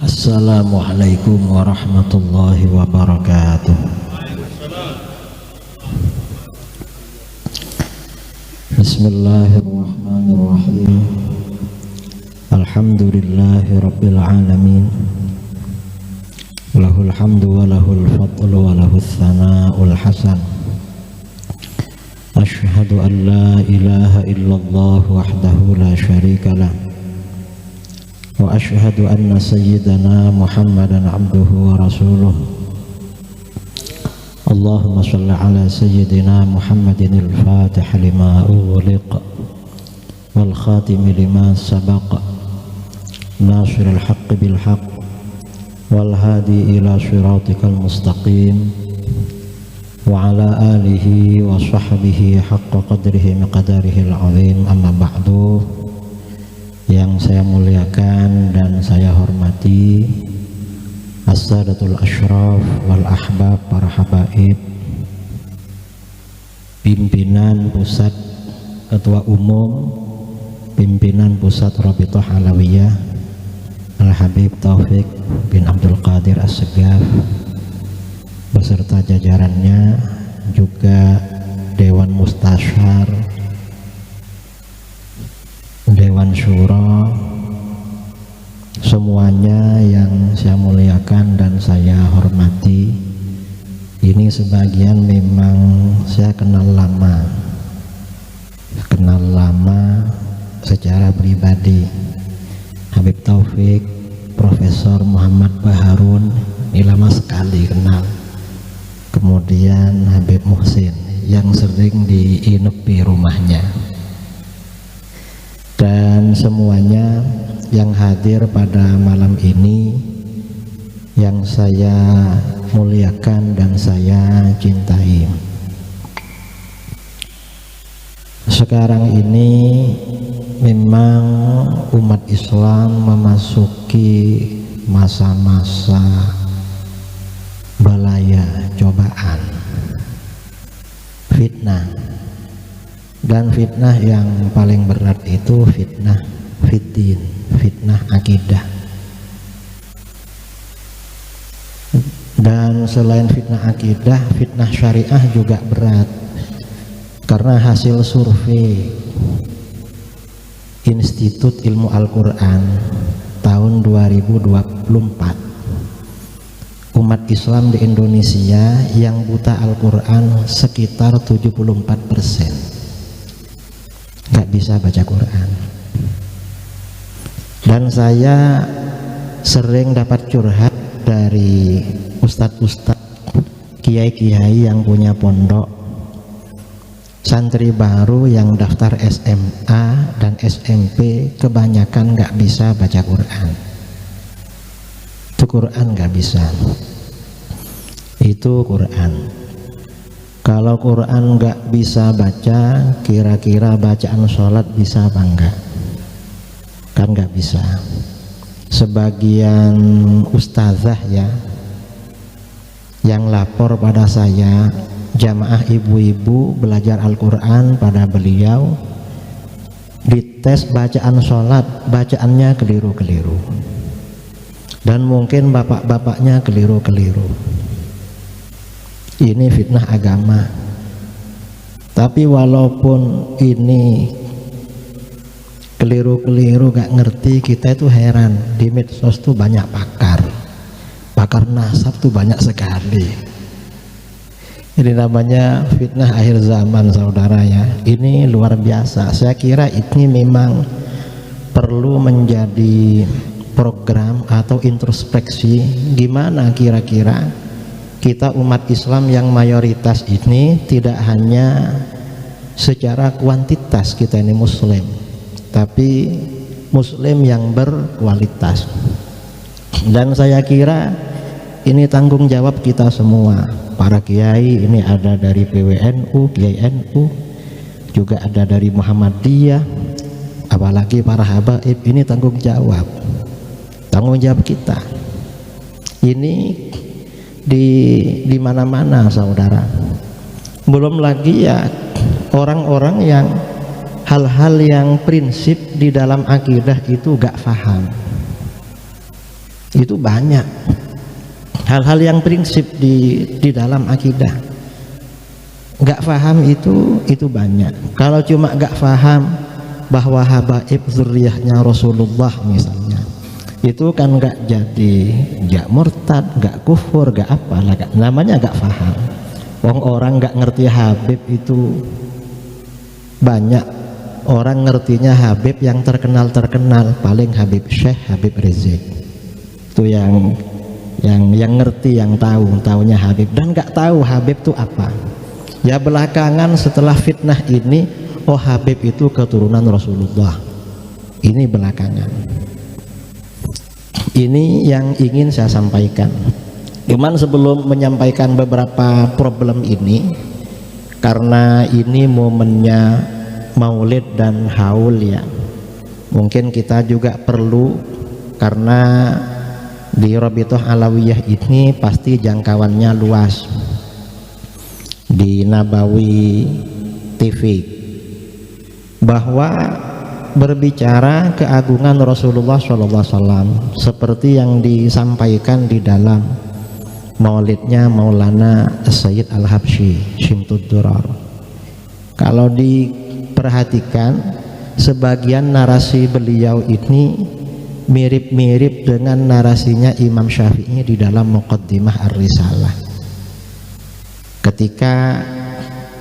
Assalamualaikum warahmatullahi wabarakatuh. Bismillahirrahmanirrahim. Alhamdulillahi rabbil alamin. Lahul hamdu wa lahul fadlu wa lahul thana'ul hasan. Ashhadu an la ilaha illallah wahdahu la syarika lah. Wa ashhadu anna sayyidana Muhammadan abduhu wa rasuluh. Allahumma salli ala sayyidina Muhammadin al-fatih lima ughliq wal khatim lima sabaq nasir al-haqq bil haqq wal hadi ila siratikal mustaqim wa ala alihi wa sahbihi haqqa qadrihi miqdarihi al-azim. Amma ba'du. Yang saya muliakan dan saya hormati as-sadatul asyraf wal ahbab, para habaib, pimpinan pusat, ketua umum pimpinan pusat Rabithah Alawiyah Al-Habib Taufik bin Abdul Qadir As-Segaf beserta jajarannya, juga Dewan Mustasyar, Dewan Syura, semuanya yang saya muliakan dan saya hormati. Ini sebagian memang saya kenal lama secara pribadi. Habib Taufik, Profesor Muhammad Baharun, ini lama sekali kenal. Kemudian Habib Muhsin yang sering diinepi rumahnya. Dan semuanya yang hadir pada malam ini yang saya muliakan dan saya cintai. Sekarang ini memang umat Islam memasuki masa-masa balaya, cobaan, fitnah. Dan fitnah yang paling berat itu fitnah fiddin, fitnah akidah. Dan selain fitnah akidah, fitnah syariah juga berat. Karena hasil survei Institut Ilmu Al-Quran tahun 2024, umat Islam di Indonesia yang buta Al-Quran sekitar 74%. Gak bisa baca Quran. Dan saya sering dapat curhat dari ustadz-ustadz, kiai-kiai yang punya pondok, santri baru yang daftar SMA dan SMP kebanyakan gak bisa baca Quran. Itu Quran gak bisa. Itu Quran. Kalau Quran nggak bisa baca, kira-kira bacaan sholat bisa apa enggak? Kan nggak bisa. Sebagian ustazah ya yang lapor pada saya, jamaah ibu-ibu belajar Al-Quran pada beliau, dites bacaan sholat, bacaannya keliru-keliru. Dan mungkin bapak-bapaknya keliru-keliru. Ini fitnah agama. Tapi walaupun ini keliru-keliru gak ngerti, kita itu heran. Di medsos tuh banyak pakar nasab tuh banyak sekali. Ini namanya fitnah akhir zaman, saudara ya. Ini luar biasa. Saya kira ini memang perlu menjadi program atau introspeksi. Gimana kira-kira kita umat Islam yang mayoritas ini tidak hanya secara kuantitas kita ini muslim, tapi muslim yang berkualitas. Dan saya kira ini tanggung jawab kita semua. Para kiai ini ada dari PWNU, Kiai NU, juga ada dari Muhammadiyah, apalagi para habaib. Ini tanggung jawab kita. Ini di mana-mana, saudara. Belum lagi ya orang-orang yang hal-hal yang prinsip di dalam akidah itu gak paham. Itu banyak hal-hal yang prinsip di dalam akidah. Nggak paham itu banyak. Kalau cuma nggak paham bahwa habaib zuriyahnya Rasulullah misalnya, itu kan nggak jadi, nggak murtad, nggak kufur, nggak apalah, namanya nggak paham. Orang nggak ngerti Habib itu banyak. Orang ngertinya Habib yang terkenal paling Habib Syekh, Habib Rizik. Itu yang ngerti, yang tahunya Habib, dan nggak tahu Habib itu apa. Ya belakangan setelah fitnah ini, oh Habib itu keturunan Rasulullah. Ini belakangan. Ini yang ingin saya sampaikan. Cuman sebelum menyampaikan beberapa problem ini, karena ini momennya Maulid dan Haul ya, mungkin kita juga perlu, karena di Rabithah Alawiyah ini pasti jangkauannya luas, di Nabawi TV, bahwa berbicara keagungan Rasulullah SAW seperti yang disampaikan di dalam maulidnya Maulana Sayyid Al-Habsyi Syimtud Durar. Kalau diperhatikan, sebagian narasi beliau ini mirip-mirip dengan narasinya Imam Syafi'i di dalam Muqaddimah Ar-Risalah ketika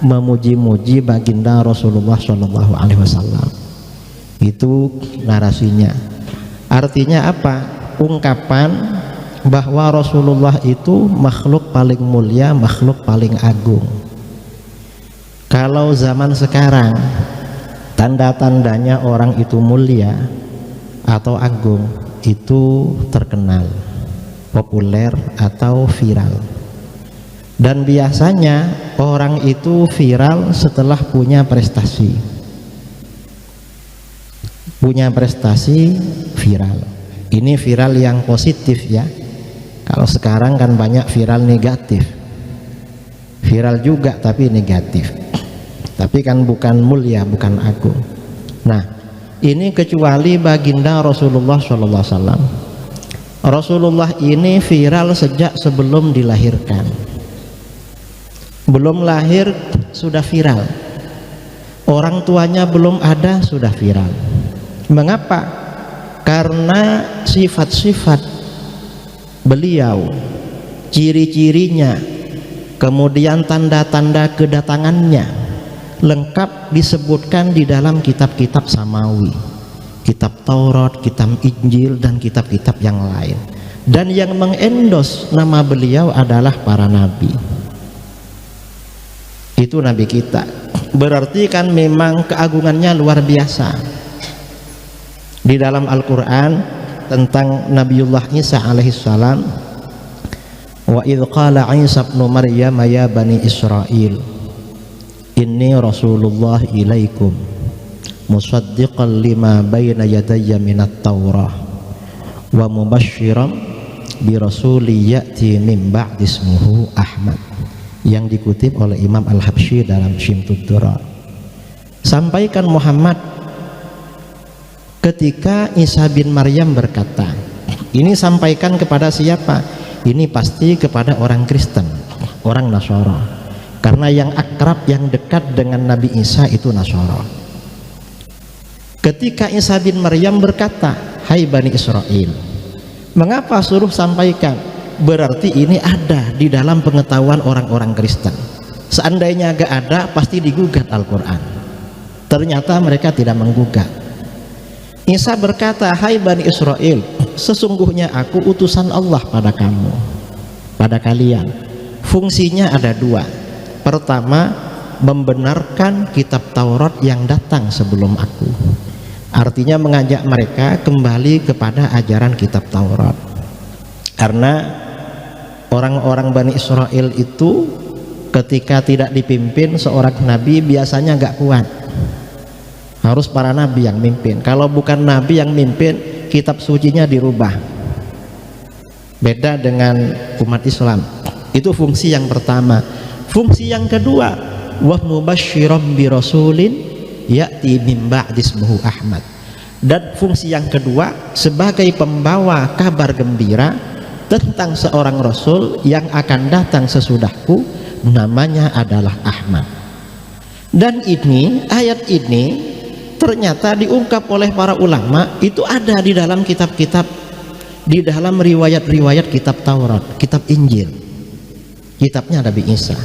memuji-muji baginda Rasulullah SAW. Itu narasinya. Artinya apa? Ungkapan bahwa Rasulullah itu makhluk paling mulia, makhluk paling agung. Kalau zaman sekarang tanda-tandanya orang itu mulia atau agung itu terkenal, populer atau viral. Dan biasanya orang itu viral setelah punya prestasi. Punya prestasi viral. Ini viral yang positif ya. Kalau sekarang kan banyak viral negatif. Viral juga tapi negatif. Tapi kan bukan mulia, bukan agung. Nah, ini kecuali baginda Rasulullah SAW. Rasulullah ini viral sejak sebelum dilahirkan. Belum lahir sudah viral. Orang tuanya belum ada sudah viral. Mengapa? Karena sifat-sifat beliau, ciri-cirinya, kemudian tanda-tanda kedatangannya lengkap disebutkan di dalam kitab-kitab samawi, kitab Taurat, kitab Injil, dan kitab-kitab yang lain. Dan yang mengendos nama beliau adalah para nabi. Itu nabi kita. Berarti kan memang keagungannya luar biasa. Di dalam Al-Quran tentang Nabiullah Isa alaihissalam, wa idh qala Isa ibnu Maryam ya bani Israel inni rasulullah ilaikum musaddiqan lima bayna yadayya minat taurah wa mubasysyiran bi rasuli ya'ti min ba'di ismuhu Ahmad, yang dikutip oleh Imam Al-Habsyi dalam Syimtud Durar. Sampaikan Muhammad, ketika Isa bin Maryam berkata, ini sampaikan kepada siapa? Ini pasti kepada orang Kristen, orang Nasara, karena yang akrab, yang dekat dengan Nabi Isa itu Nasara. Ketika Isa bin Maryam berkata, hai Bani Israel, mengapa suruh sampaikan? Berarti ini ada di dalam pengetahuan orang-orang Kristen. Seandainya gak ada, pasti digugat Al-Quran. Ternyata mereka tidak menggugat. Isa berkata, hai Bani Israel, sesungguhnya aku utusan Allah pada kamu, pada kalian. Fungsinya ada dua. Pertama, membenarkan kitab Taurat yang datang sebelum aku. Artinya mengajak mereka kembali kepada ajaran kitab Taurat. Karena orang-orang Bani Israel itu ketika tidak dipimpin seorang nabi biasanya nggak kuat. Harus para nabi yang mimpin. Kalau bukan nabi yang mimpin, kitab sucinya dirubah. Beda dengan umat Islam. Itu fungsi yang pertama. Fungsi yang kedua, wa mubasysyiran bi rasulin ya'ti min ba'di ismuhu Ahmad. Dan fungsi yang kedua sebagai pembawa kabar gembira tentang seorang Rasul yang akan datang sesudahku, namanya adalah Ahmad. Dan ini, ayat ini ternyata diungkap oleh para ulama, itu ada di dalam kitab-kitab, di dalam riwayat-riwayat kitab Taurat, kitab Injil, kitabnya Nabi Isa.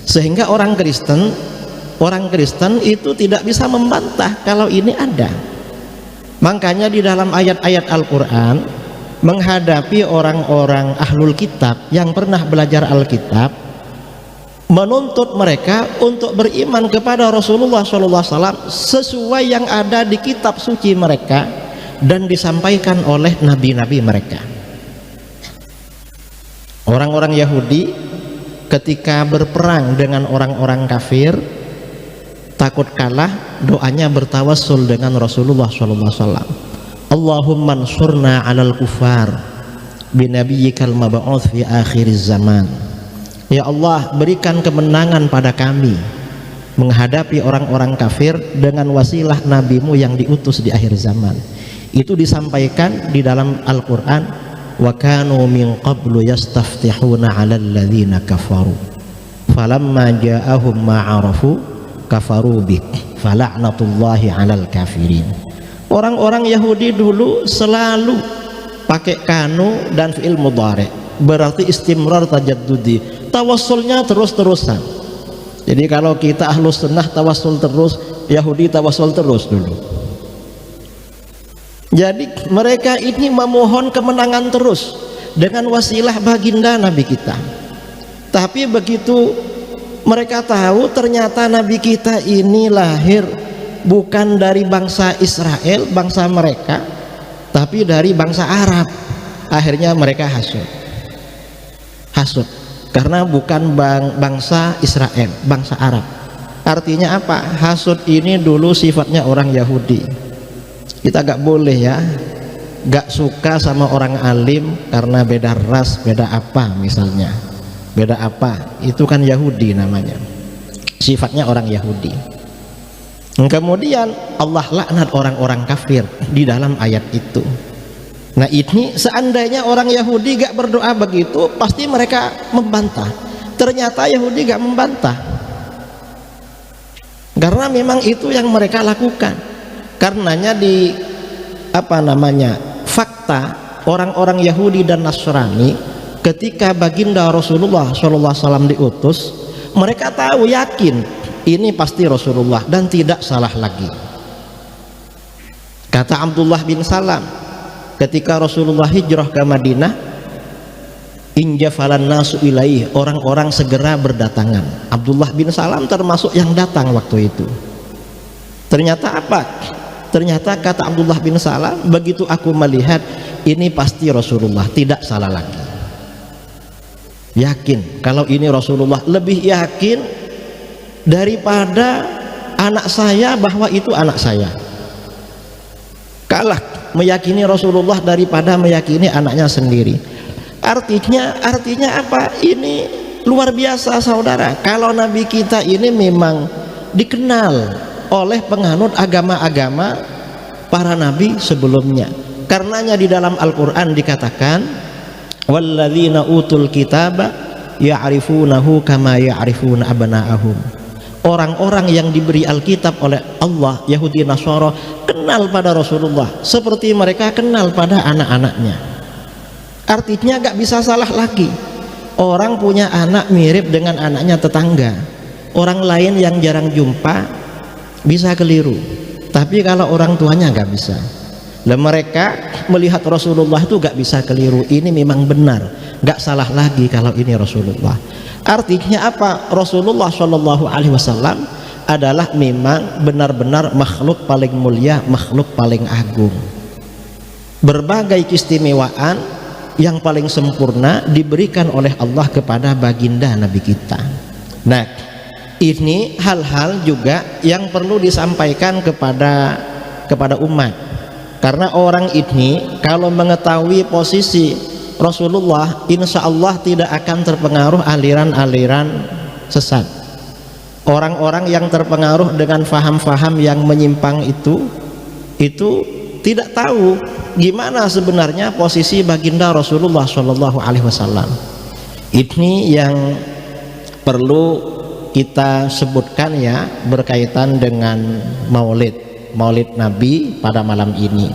Sehingga orang Kristen itu tidak bisa membantah kalau ini ada. Makanya di dalam ayat-ayat Al-Quran menghadapi orang-orang ahlul kitab yang pernah belajar Alkitab, menuntut mereka untuk beriman kepada Rasulullah SAW sesuai yang ada di kitab suci mereka dan disampaikan oleh nabi-nabi mereka. Orang-orang Yahudi ketika berperang dengan orang-orang kafir, takut kalah, doanya bertawassul dengan Rasulullah SAW. Allahumma ansurna 'alal kufar binabiyyikal mab'uts fi akhiriz zaman. Ya Allah, berikan kemenangan pada kami menghadapi orang-orang kafir dengan wasilah nabimu yang diutus di akhir zaman. Itu disampaikan di dalam Al-Quran, wa kanu min qablu yastaftihuna 'alal ladzina kafaru falamma ja'ahum ma 'arafu kafaru bih fala'natullahi 'alal kafirin. Orang-orang Yahudi dulu selalu pakai kanu dan fi'il mudhari, berarti istimrar tajaddudi, tawassulnya terus-terusan. Jadi kalau kita ahlus sunnah tawassul terus, Yahudi tawassul terus dulu. Jadi mereka ini memohon kemenangan terus dengan wasilah baginda Nabi kita. Tapi begitu mereka tahu ternyata Nabi kita ini lahir bukan dari bangsa Israel, bangsa mereka, tapi dari bangsa Arab, akhirnya mereka hasud karena bukan bangsa Israel, bangsa Arab. Artinya apa? Hasud ini dulu sifatnya orang Yahudi. Kita gak boleh ya, gak suka sama orang alim karena beda ras, beda apa misalnya, beda apa, itu kan Yahudi namanya, sifatnya orang Yahudi. Kemudian Allah laknat orang-orang kafir di dalam ayat itu. Nah ini seandainya orang Yahudi gak berdoa begitu, pasti mereka membantah. Ternyata Yahudi gak membantah, karena memang itu yang mereka lakukan. Karenanya di fakta orang-orang Yahudi dan Nasrani ketika baginda Rasulullah SAW diutus, mereka tahu, yakin ini pasti Rasulullah dan tidak salah lagi. Kata Abdullah bin Salam ketika Rasulullah hijrah ke Madinah, injafalan nasu ilaih, orang-orang segera berdatangan. Abdullah bin Salam termasuk yang datang waktu itu. Ternyata apa? Ternyata kata Abdullah bin Salam, begitu aku melihat ini pasti Rasulullah, tidak salah lagi. Yakin kalau ini Rasulullah, lebih yakin daripada anak saya bahwa itu anak saya. Kalah meyakini Rasulullah daripada meyakini anaknya sendiri. Artinya apa? Ini luar biasa saudara. Kalau Nabi kita ini memang dikenal oleh penganut agama-agama para nabi sebelumnya. Karenanya di dalam Al-Quran dikatakan, walladzina utul kitaba ya'rifunahu kama ya'rifuna abna'ahum. Orang-orang yang diberi Alkitab oleh Allah, Yahudi Nasara, kenal pada Rasulullah seperti mereka kenal pada anak-anaknya. Artinya gak bisa salah lagi. Orang punya anak mirip dengan anaknya tetangga, orang lain yang jarang jumpa bisa keliru, tapi kalau orang tuanya gak bisa. Dan mereka melihat Rasulullah itu gak bisa keliru, ini memang benar, gak salah lagi kalau ini Rasulullah. Artinya apa? Rasulullah SAW adalah memang benar-benar makhluk paling mulia, makhluk paling agung. Berbagai keistimewaan yang paling sempurna diberikan oleh Allah kepada baginda Nabi kita. Nah, ini hal-hal juga yang perlu disampaikan kepada umat, karena orang ini kalau mengetahui posisi Rasulullah, insya Allah tidak akan terpengaruh aliran-aliran sesat. Orang-orang yang terpengaruh dengan faham-faham yang menyimpang itu tidak tahu gimana sebenarnya posisi baginda Rasulullah Shallallahu Alaihi Wasallam. Ini yang perlu kita sebutkan ya, berkaitan dengan Maulid Nabi pada malam ini.